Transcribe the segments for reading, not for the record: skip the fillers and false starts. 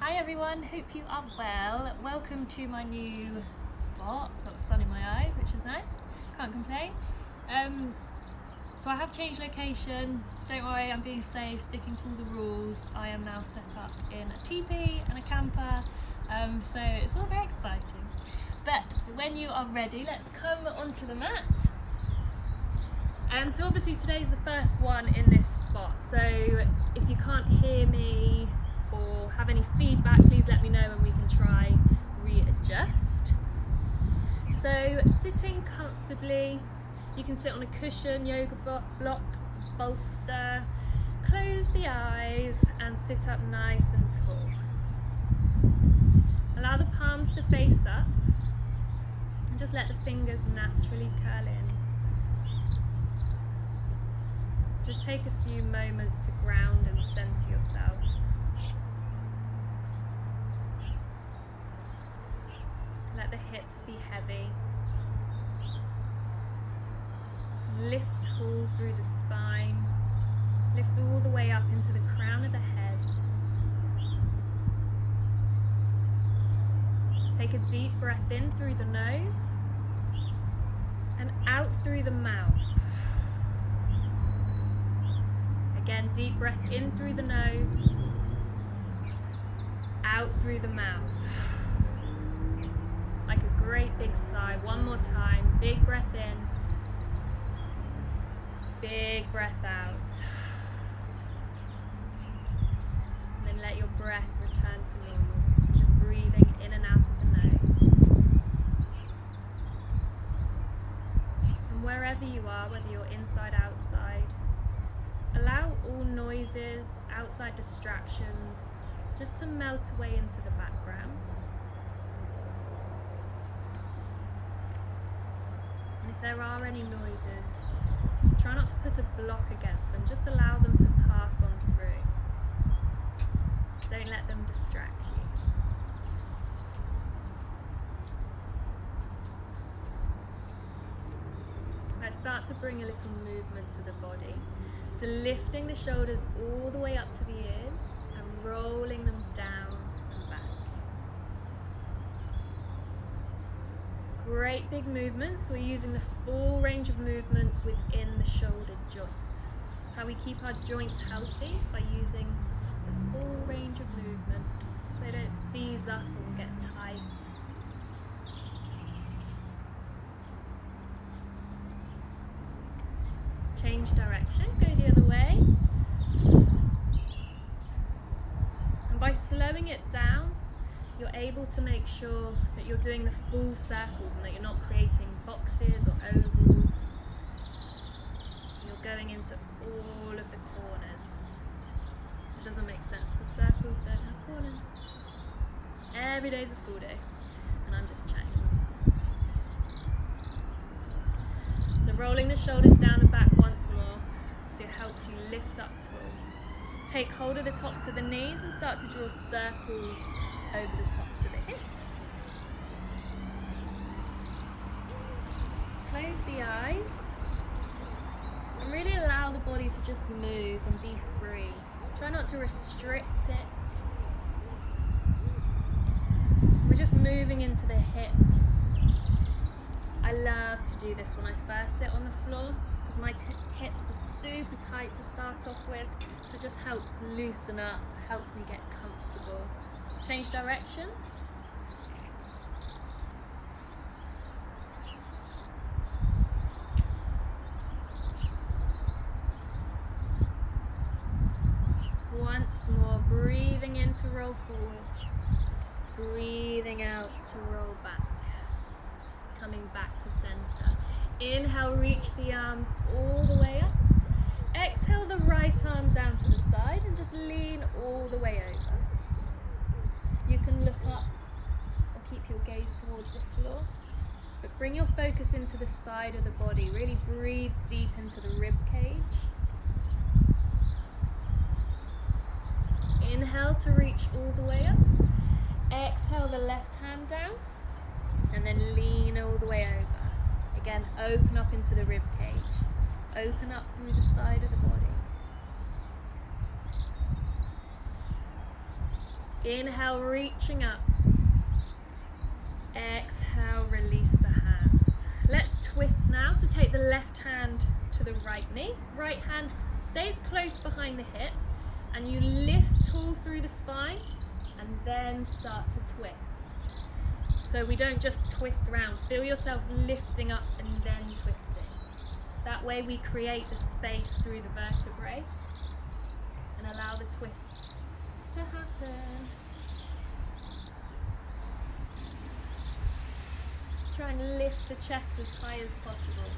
Hi everyone, hope you are well. Welcome to my new spot. Got sun in my eyes, which is nice. Can't complain. So I have changed location. Don't worry, I'm being safe, sticking to all the rules. I am now set up in a teepee and a camper, so it's all very exciting. But when you are ready, let's come onto the mat. So obviously today's the first one in this spot, so if you can't hear me or have any feedback, please let me know and we can try readjust. So sitting comfortably, you can sit on a cushion, yoga block, bolster, close the eyes and sit up nice and tall. Allow the palms to face up and just let the fingers naturally curl in. Just take a few moments to ground and center yourself. Let the hips be heavy. Lift tall through the spine. Lift all the way up into the crown of the head. Take a deep breath in through the nose and out through the mouth. Again, deep breath in through the nose, out through the mouth. Like a great big sigh. One more time. Big breath in. Big breath out. And then let your breath return to normal. So just breathing in and out of the nose. And wherever you are, whether you're inside, outside, allow all noises, outside distractions, just to melt away into the background. And if there are any noises, try not to put a block against them, just allow them to pass on through. Don't let them distract you. Let's start to bring a little movement to the body. So lifting the shoulders all the way up to the ears and rolling them down and back. Great big movements. We're using the full range of movement within the shoulder joint. That's how we keep our joints healthy, is by using the full range of movement so they don't seize up or get tight. Change direction, go the other way. And by slowing it down, you're able to make sure that you're doing the full circles and that you're not creating boxes or ovals. You're going into all of the corners. It doesn't make sense because circles don't have corners. Every day's a school day and I'm just chatting nonsense. So rolling the shoulders down and back once more, so it helps you lift up tall. Take hold of the tops of the knees and start to draw circles over the tops of the hips. Close the eyes and really allow the body to just move and be free. Try not to restrict it. We're just moving into the hips. I love to do this when I first sit on the floor because my hips are super tight to start off with, so it just helps loosen up, helps me get comfortable. Change directions. Once more, breathing in to roll forwards, breathing out to roll back. Coming back to center. Inhale, reach the arms all the way up. Exhale the right arm down to the side and just lean all the way over. You can look up or keep your gaze towards the floor, but bring your focus into the side of the body. Really breathe deep into the rib cage. Inhale to reach all the way up. Exhale the left hand down. And then lean all the way over. Again, open up into the rib cage. Open up through the side of the body. Inhale, reaching up. Exhale, release the hands. Let's twist now. So take the left hand to the right knee. Right hand stays close behind the hip. And you lift tall through the spine. And then start to twist. So we don't just twist around. Feel yourself lifting up and then twisting. That way we create the space through the vertebrae. And allow the twist to happen. Try and lift the chest as high as possible.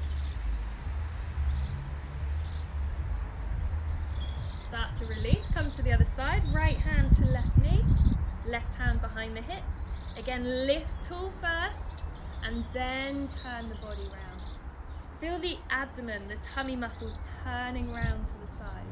Start to release, come to the other side, right hand to left knee, left hand behind the hip. Again, lift tall first and then turn the body round. Feel the abdomen, the tummy muscles turning round to the side.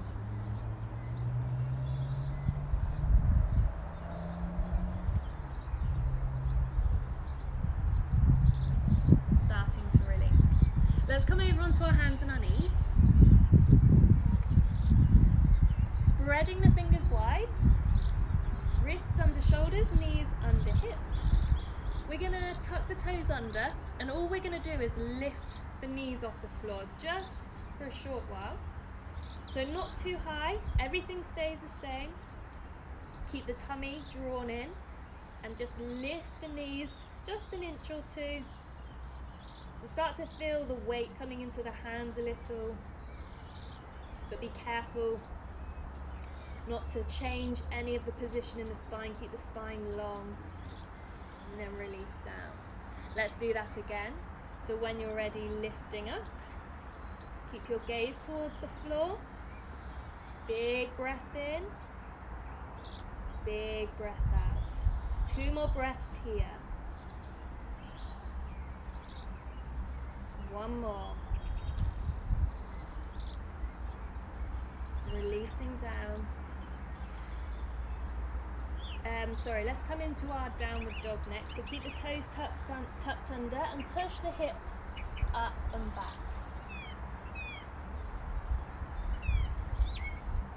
Starting to release. Let's come over onto our hands and our knees. Spreading the fingers wide. Wrists under shoulders, knees under hips. We're going to tuck the toes under, and all we're going to do is lift the knees off the floor just for a short while. So not too high, everything stays the same. Keep the tummy drawn in and just lift the knees just an inch or two. And start to feel the weight coming into the hands a little, but be careful not to change any of the position in the spine. Keep the spine long and then release down. Let's do that again. So when you're ready, lifting up, keep your gaze towards the floor. Big breath in, big breath out. 2 more breaths here. 1 more. Releasing down. Let's come into our downward dog next. So keep the toes tucked under and push the hips up and back.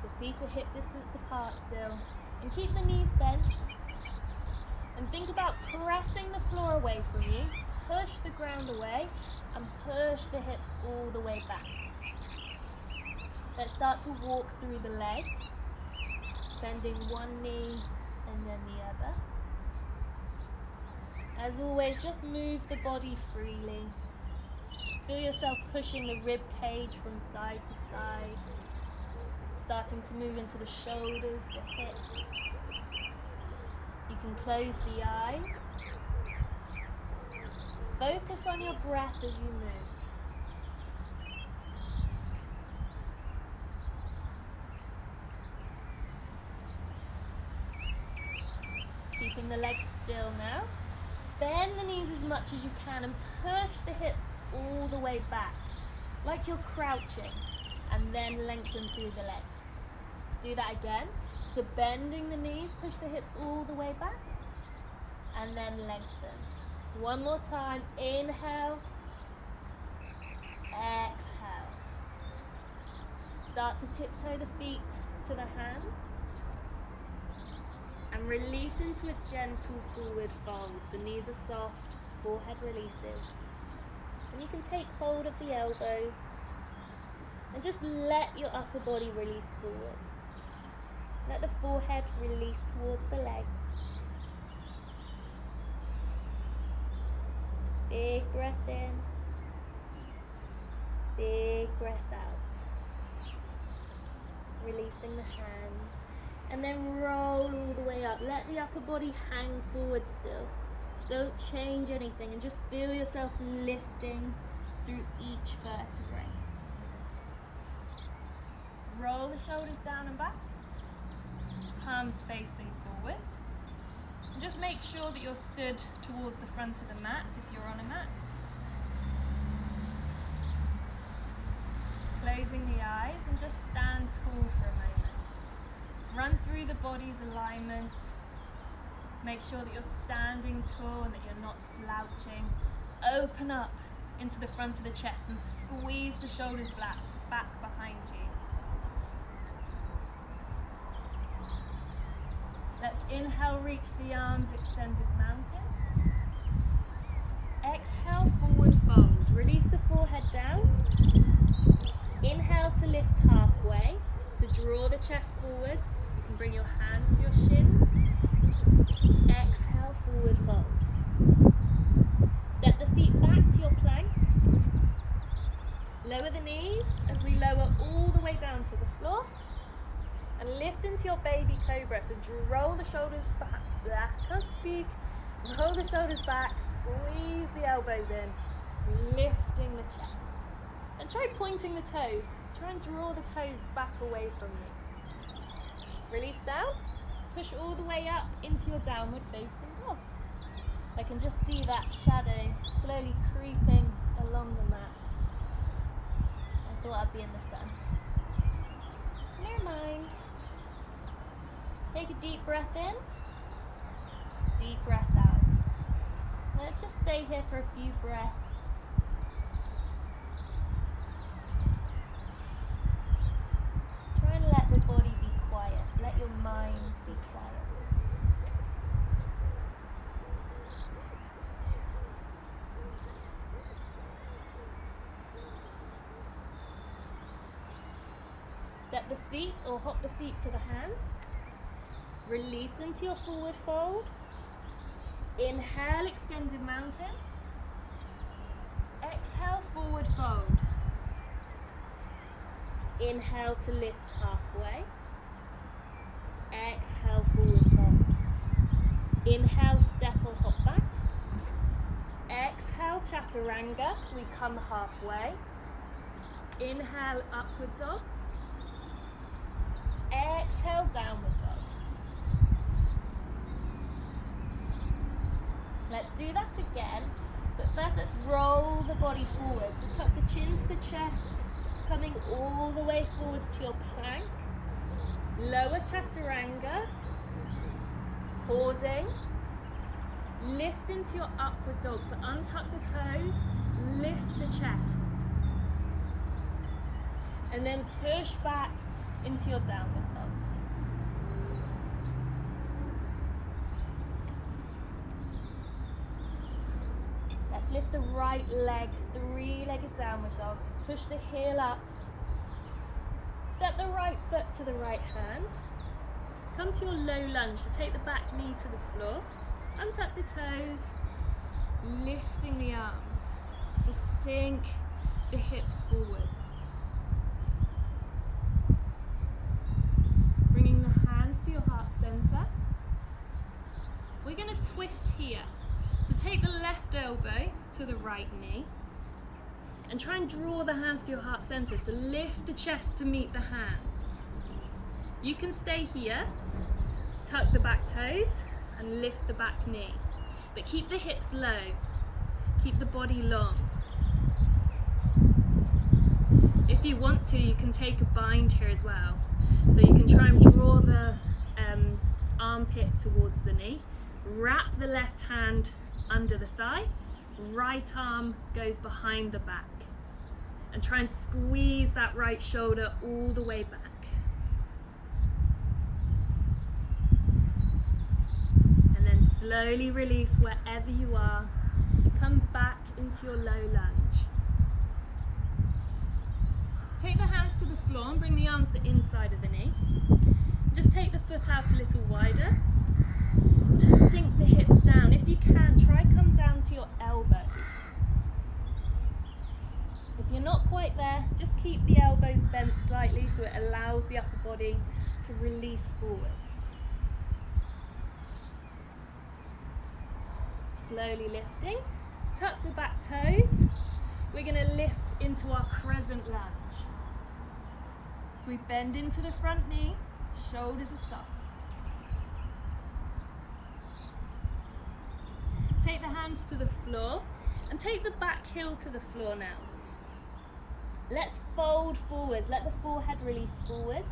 So feet are hip distance apart still. And keep the knees bent. And think about pressing the floor away from you. Push the ground away and push the hips all the way back. Let's start to walk through the legs, bending one knee and then the other. As always, just move the body freely. Feel yourself pushing the rib cage from side to side, starting to move into the shoulders, the hips. You can close the eyes. Focus on your breath as you move. Keeping the legs still now. Bend the knees as much as you can and push the hips all the way back, like you're crouching, and then lengthen through the legs. Let's do that again. So bending the knees, push the hips all the way back, and then lengthen. 1 more time. Inhale, exhale. Start to tiptoe the feet to the hands. And release into a gentle forward fold. So knees are soft, forehead releases. And you can take hold of the elbows and just let your upper body release forward. Let the forehead release towards the legs. Big breath in, big breath out. Releasing the hands. And then roll all the way up. Let the upper body hang forward still. Don't change anything and just feel yourself lifting through each vertebrae. Roll the shoulders down and back. Palms facing forwards. And just make sure that you're stood towards the front of the mat if you're on a mat. Closing the eyes and just stand tall for a moment. Run through the body's alignment. Make sure that you're standing tall and that you're not slouching. Open up into the front of the chest and squeeze the shoulders back behind you. Let's inhale, reach the arms, extended mountain. Exhale, forward fold. Release the forehead down. Inhale to lift halfway. So draw the chest forwards. You can bring your hands to your shins. Exhale, forward fold. Step the feet back to your plank. Lower the knees as we lower all the way down to the floor. And lift into your baby cobra. So roll the shoulders back. Can't speak. Roll the shoulders back. Squeeze the elbows in. Lifting the chest. And try pointing the toes. Try and draw the toes back away from you. Release down. Push all the way up into your downward facing dog. I can just see that shadow slowly creeping along the mat. I thought I'd be in the sun. Never mind. Take a deep breath in. Deep breath out. Let's just stay here for a few breaths. Try and let the body be quiet. Let your mind be quiet. Step the feet or hop the feet to the hands. Release into your forward fold. Inhale, extended mountain. Exhale, forward fold. Inhale to lift halfway. Exhale, forward fold. Inhale, step or hop back. Exhale, chaturanga, so we come halfway. Inhale, upward dog. Exhale, downward dog. Let's do that again, but first let's roll the body forward. So tuck the chin to the chest, coming all the way forwards to your plank. Lower chaturanga, pausing. Lift into your upward dog, so untuck the toes, lift the chest. And then push back into your downward dog. Let's lift the right leg, three-legged downward dog. Push the heel up. Step the right foot to the right hand. Come to your low lunge, so take the back knee to the floor. Untuck the toes, lifting the arms. So sink the hips forwards. Bringing the hands to your heart center. We're going to twist here. So take the left elbow to the right knee and try and draw the hands to your heart center. So lift the chest to meet the hands. You can stay here, tuck the back toes and lift the back knee. But keep the hips low, keep the body long. If you want to, you can take a bind here as well. So you can try and draw the armpit towards the knee. Wrap the left hand under the thigh, right arm goes behind the back. And try and squeeze that right shoulder all the way back. And then slowly release wherever you are. Come back into your low lunge. Take the hands to the floor and bring the arms to the inside of the knee. Just take the foot out a little wider. Just sink the hips down. If you can, try come down to your elbows. If you're not quite there, just keep the elbows bent slightly so it allows the upper body to release forwards. Slowly lifting. Tuck the back toes. We're going to lift into our crescent lunge. So we bend into the front knee, shoulders are soft. Take the hands to the floor and take the back heel to the floor now. Let's fold forwards, let the forehead release forwards,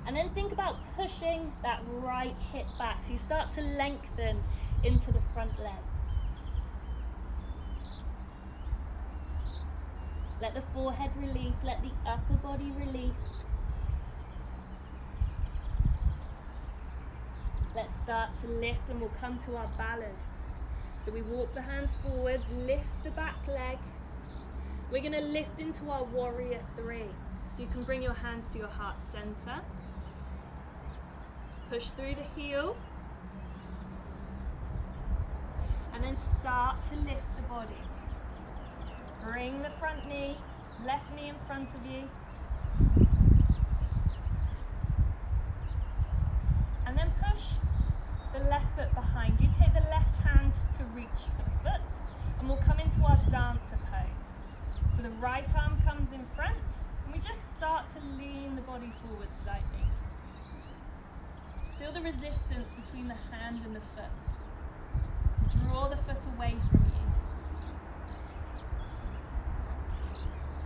and then think about pushing that right hip back so you start to lengthen into the front leg. Let the forehead release, let the upper body release. Let's start to lift and we'll come to our balance. So we walk the hands forwards, lift the back leg. We're going to lift into our warrior three. So you can bring your hands to your heart center. Push through the heel. And then start to lift the body. Bring the front knee, left knee in front of you. And then push the left foot behind you. Take the left hand to reach for the foot. And we'll come into our dancer pose. So the right arm comes in front. And we just start to lean the body forward slightly. Feel the resistance between the hand and the foot. So draw the foot away from you.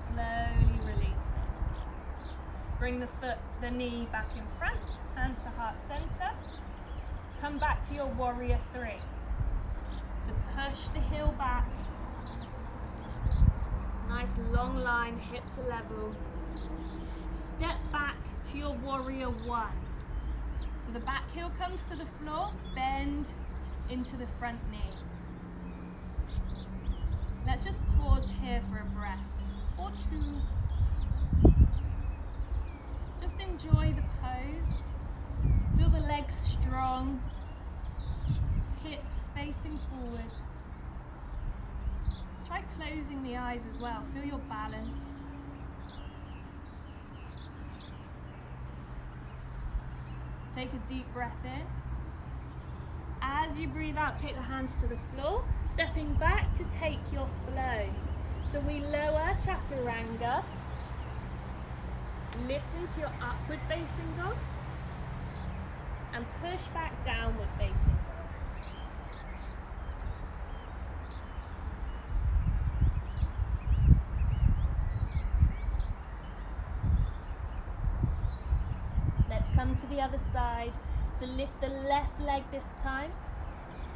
Slowly releasing. Bring the knee back in front, hands to heart center. Come back to your warrior three. So push the heel back. Nice long line, hips are level. Step back to your warrior one. So the back heel comes to the floor, bend into the front knee. Let's just pause here for a breath or two. Just enjoy the pose. Feel the legs strong, hips facing forwards. Try closing the eyes as well. Feel your balance. Take a deep breath in. As you breathe out, take the hands to the floor, stepping back to take your flow. So we lower chaturanga, lift into your upward facing dog, and push back downward facing dog. Let's come to the other side. So lift the left leg this time,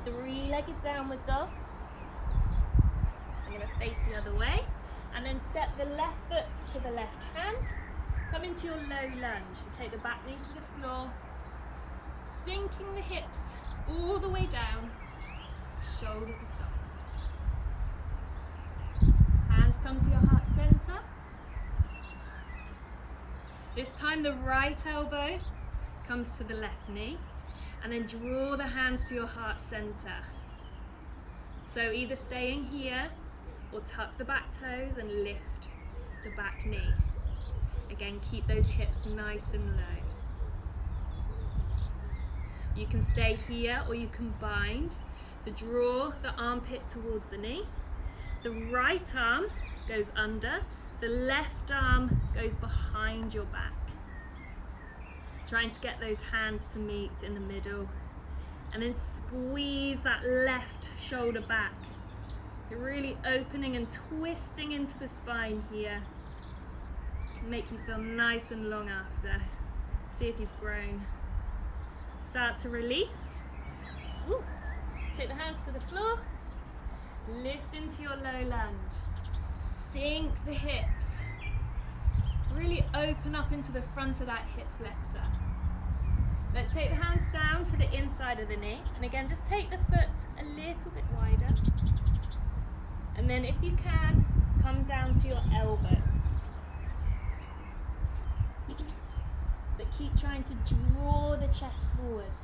three-legged downward dog. I'm going to face the other way, and then step the left foot to the left hand. Come into your low lunge. So take the back knee to the floor, sinking the hips all the way down, shoulders are soft. Hands come to your heart center. This time the right elbow comes to the left knee, and then draw the hands to your heart center. So either staying here or tuck the back toes and lift the back knee. Again, keep those hips nice and low. You can stay here or you can bind. So draw the armpit towards the knee. The right arm goes under, the left arm goes behind your back. Trying to get those hands to meet in the middle, and then squeeze that left shoulder back. You're really opening and twisting into the spine here. Make you feel nice and long after. See if you've grown. Start to release. Ooh. Take the hands to the floor. Lift into your low lunge. Sink the hips. Really open up into the front of that hip flexor. Let's take the hands down to the inside of the knee. And again, just take the foot a little bit wider. And then if you can, come down to your elbows. But keep trying to draw the chest forwards.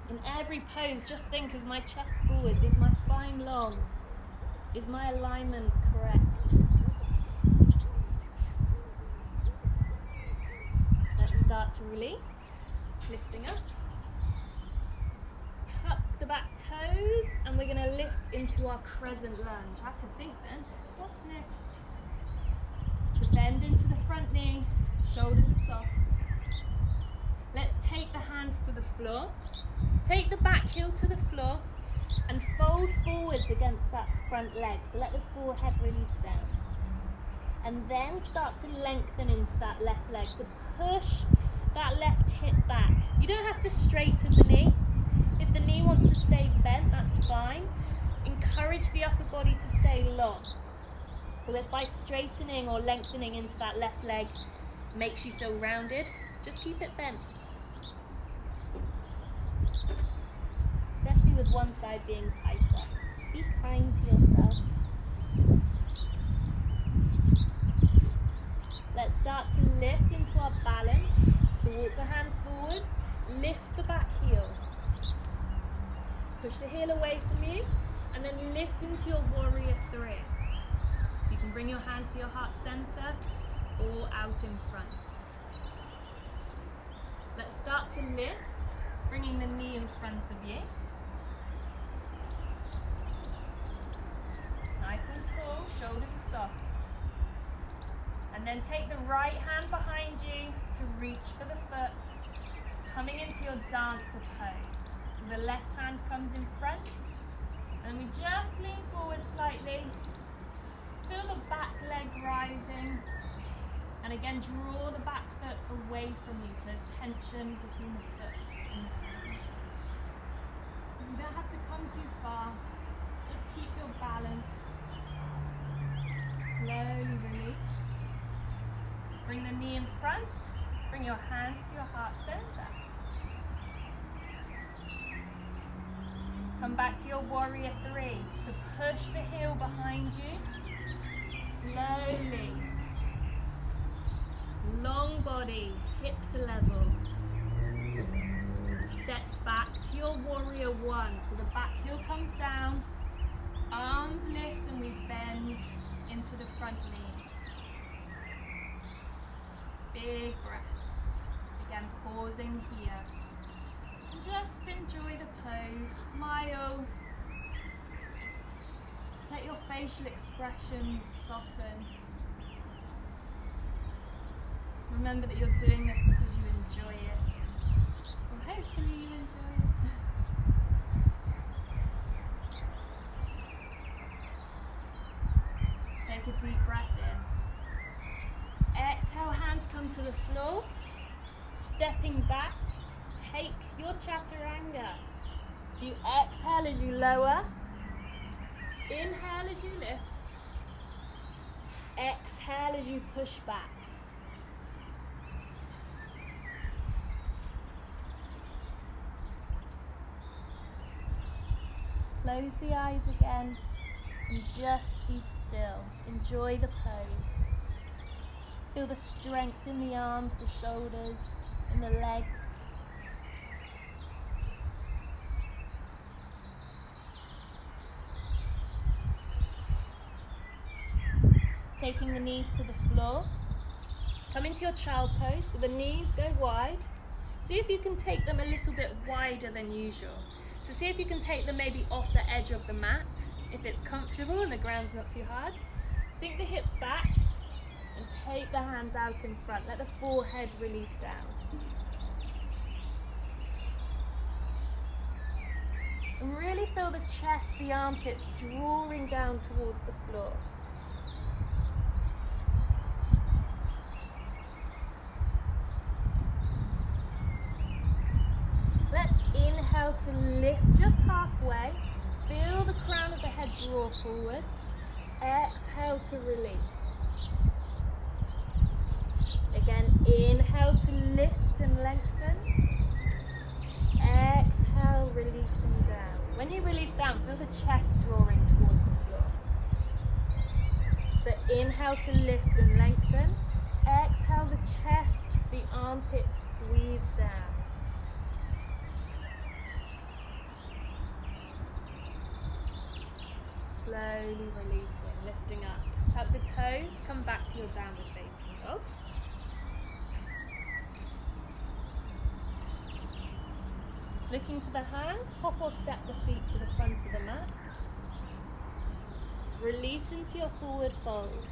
In every pose, just think, is my chest forwards? Is my spine long? Is my alignment correct? Let's start to release, lifting up. Tuck the back toes, and we're going to lift into our crescent lunge. I have to think then, what's next? So bend into the front knee, shoulders are soft. Let's take the hands to the floor. Take the back heel to the floor and fold forwards against that front leg. So let the forehead release down. And then start to lengthen into that left leg. So push that left hip back. You don't have to straighten the knee. If the knee wants to stay bent, that's fine. Encourage the upper body to stay long. So if by straightening or lengthening into that left leg makes you feel rounded, just keep it bent. one side being tighter. Be kind to yourself. Let's start to lift into our balance. So walk the hands forwards, lift the back heel. Push the heel away from you, and then lift into your warrior three. So you can bring your hands to your heart center or out in front. Let's start to lift, bringing the knee in front of you. Nice and tall, shoulders are soft. And then take the right hand behind you to reach for the foot, coming into your dancer pose. So the left hand comes in front, and we just lean forward slightly. Feel the back leg rising, and again draw the back foot away from you, so there's tension between the foot and the hand. You don't have to come too far, just keep your balance. Slowly release. Bring the knee in front, bring your hands to your heart center. Come back to your warrior three. So push the heel behind you. Slowly. Long body, hips are level. Step back to your warrior one. So the back heel comes down, arms lift, and we bend into the front knee. Big breaths. Again, pausing here. Just enjoy the pose. Smile. Let your facial expressions soften. Remember that you're doing this because you enjoy it. Or hopefully you enjoy it. Take a deep breath in. Exhale, hands come to the floor. Stepping back, take your chaturanga. So you exhale as you lower. Inhale as you lift. Exhale as you push back. Close the eyes again and just be still. Enjoy the pose. Feel the strength in the arms, the shoulders, and the legs. Taking the knees to the floor. Come into your child pose, so the knees go wide. See if you can take them a little bit wider than usual. So see if you can take them maybe off the edge of the mat, if it's comfortable and the ground's not too hard. Sink the hips back and take the hands out in front. Let the forehead release down. And really feel the chest, the armpits drawing down towards the floor. Let's inhale to lift just halfway. Feel the crown of the head draw forwards. Exhale to release. Again, inhale to lift and lengthen. Exhale, releasing down. When you release down, feel the chest drawing towards the floor. So inhale to lift and lengthen. Exhale, the chest, the armpits squeeze down. Slowly releasing, lifting up. Tuck the toes, come back to your downward facing dog. Looking to the hands, hop or step the feet to the front of the mat. Release into your forward fold.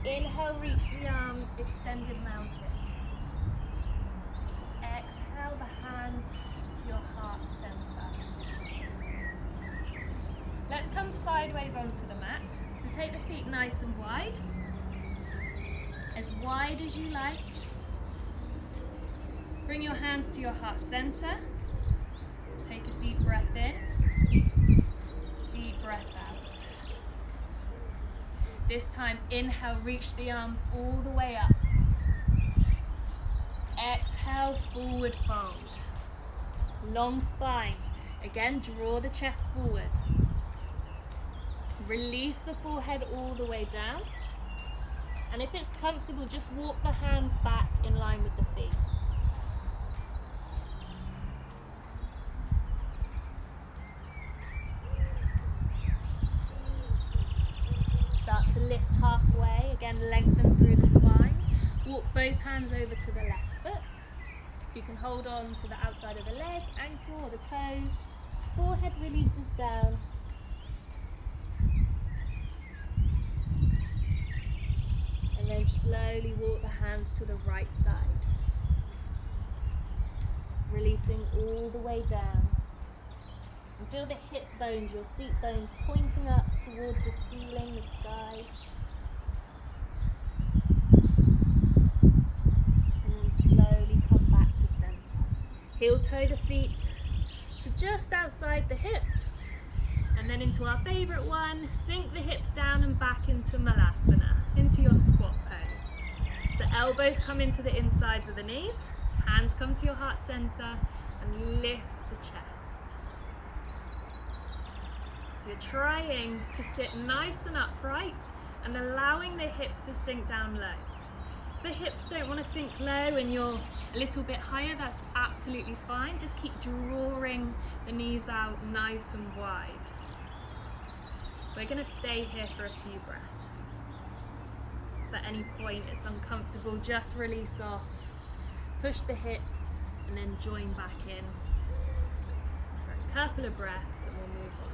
Inhale, reach the arms, extended mountain. Exhale, the hands to your heart center. Let's come sideways onto the mat. So take the feet nice and wide as you like. Bring your hands to your heart center. Take a deep breath in, deep breath out. This time, inhale, reach the arms all the way up. Exhale, forward fold. long spine. Again, draw the chest forwards. Release the forehead all the way down. And if it's comfortable, just walk the hands back in line with the feet. Start to lift halfway. Again, lengthen through the spine. Walk both hands over to the left foot. So you can hold on to the outside of the leg, ankle or the toes. Forehead releases down. And then slowly walk the hands to the right side. Releasing all the way down. And feel the hip bones, your seat bones pointing up towards the ceiling, the sky. And then slowly come back to center. Heel toe the feet to just outside the hips. And then into our favorite one, sink the hips down and back into Malasana, into your squat pose. So elbows come into the insides of the knees, hands come to your heart center, and lift the chest. So you're trying to sit nice and upright and allowing the hips to sink down low. If the hips don't want to sink low and you're a little bit higher, that's absolutely fine. Just keep drawing the knees out nice and wide. We're going to stay here for a few breaths. If at any point it's uncomfortable, just release off. Push the hips and then join back in for a couple of breaths and we'll move on.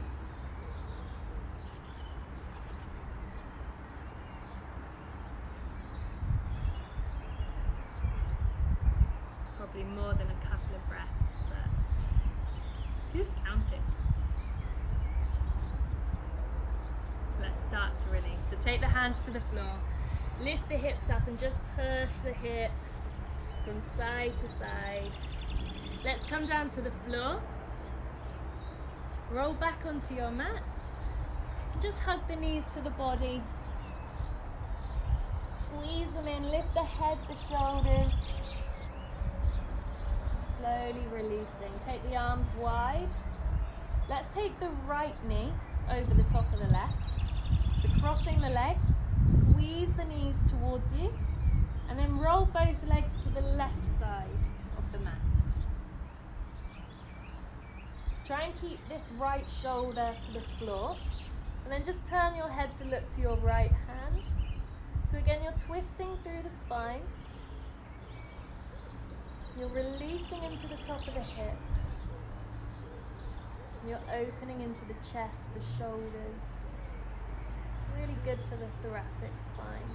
It's probably more than a couple of breaths, but who's counting? Let's start to release. So take the hands to the floor, lift the hips up and just push the hips from side to side. Let's come down to the floor. Roll back onto your mats. Just hug the knees to the body. Squeeze them in, lift the head, the shoulders. Slowly releasing. Take the arms wide. Let's take the right knee over the top of the left. So crossing the legs, squeeze the knees towards you, and then roll both legs to the left side of the mat. Try and keep this right shoulder to the floor, and then just turn your head to look to your right hand. So again, you're twisting through the spine. You're releasing into the top of the hip. You're opening into the chest, the shoulders. Really good for the thoracic spine.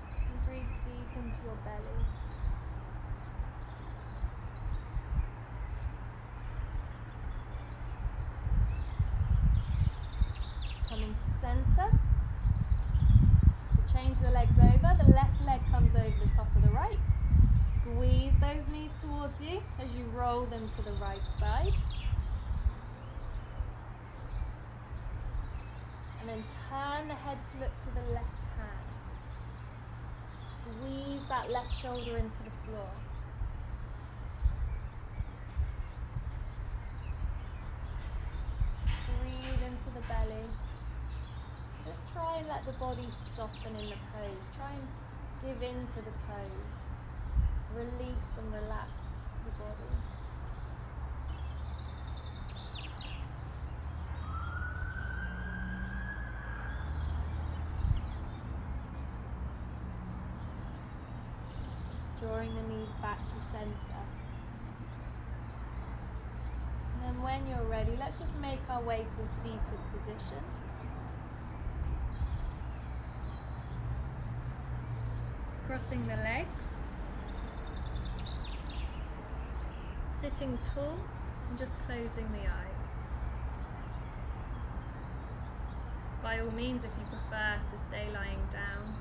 And breathe deep into your belly. Coming to center. To change the legs over, the left leg comes over the top of the right. Squeeze those knees towards you as you roll them to the right side. And then turn the head to look to the left hand. Squeeze that left shoulder into the floor. Breathe into the belly. Just try and let the body soften in the pose. Try and give in to the pose. Release and relax the body. Drawing the knees back to center. And then when you're ready, let's just make our way to a seated position. Crossing the legs. Sitting tall and just closing the eyes. By all means, if you prefer to stay lying down,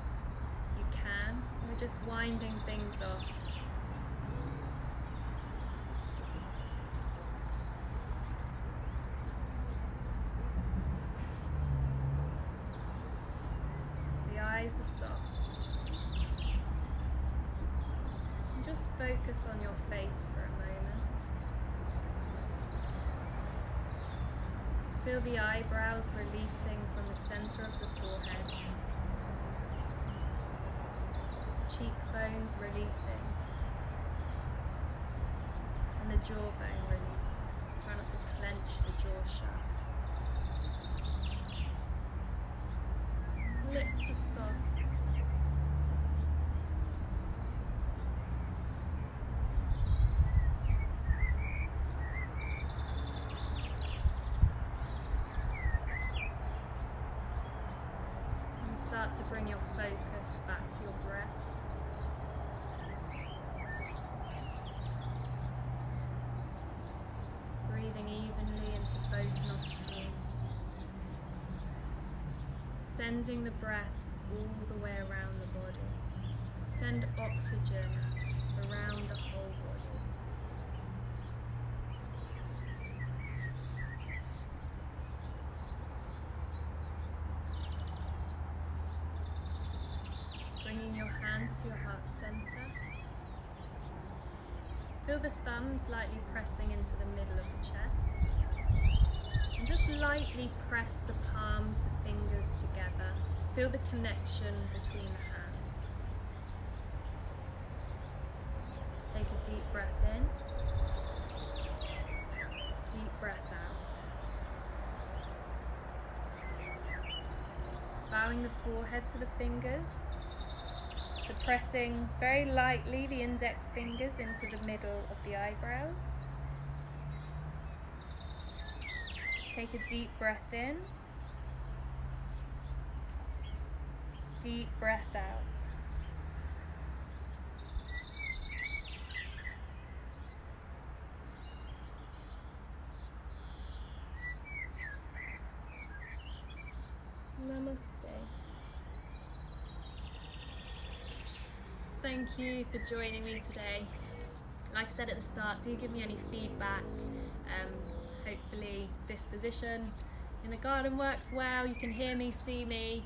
you can. We're just winding things off. So the eyes are soft. And Just focus on your face for a moment. Feel the eyebrows releasing from the center of the forehead. Cheekbones releasing. And the jawbone releasing. Try not to clench the jaw shut. Lips are soft. And start to bring your focus back to your breath. Breathing evenly into both nostrils. Sending the breath all the way around the body. Send oxygen around the whole body. Bringing your hands to your heart center. Feel the thumbs lightly pressing into the middle of the chest. And just lightly press the palms, the fingers together. Feel the connection between the hands. Take a deep breath in. Deep breath out. Bowing the forehead to the fingers. So pressing very lightly the index fingers into the middle of the eyebrows. Take a deep breath in. Deep breath out. Namaste. Thank you for joining me today. Like I said at the start, do give me any feedback. Hopefully this position in the garden works well. You can hear me, see me.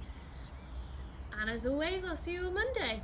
And as always, I'll see you on Monday.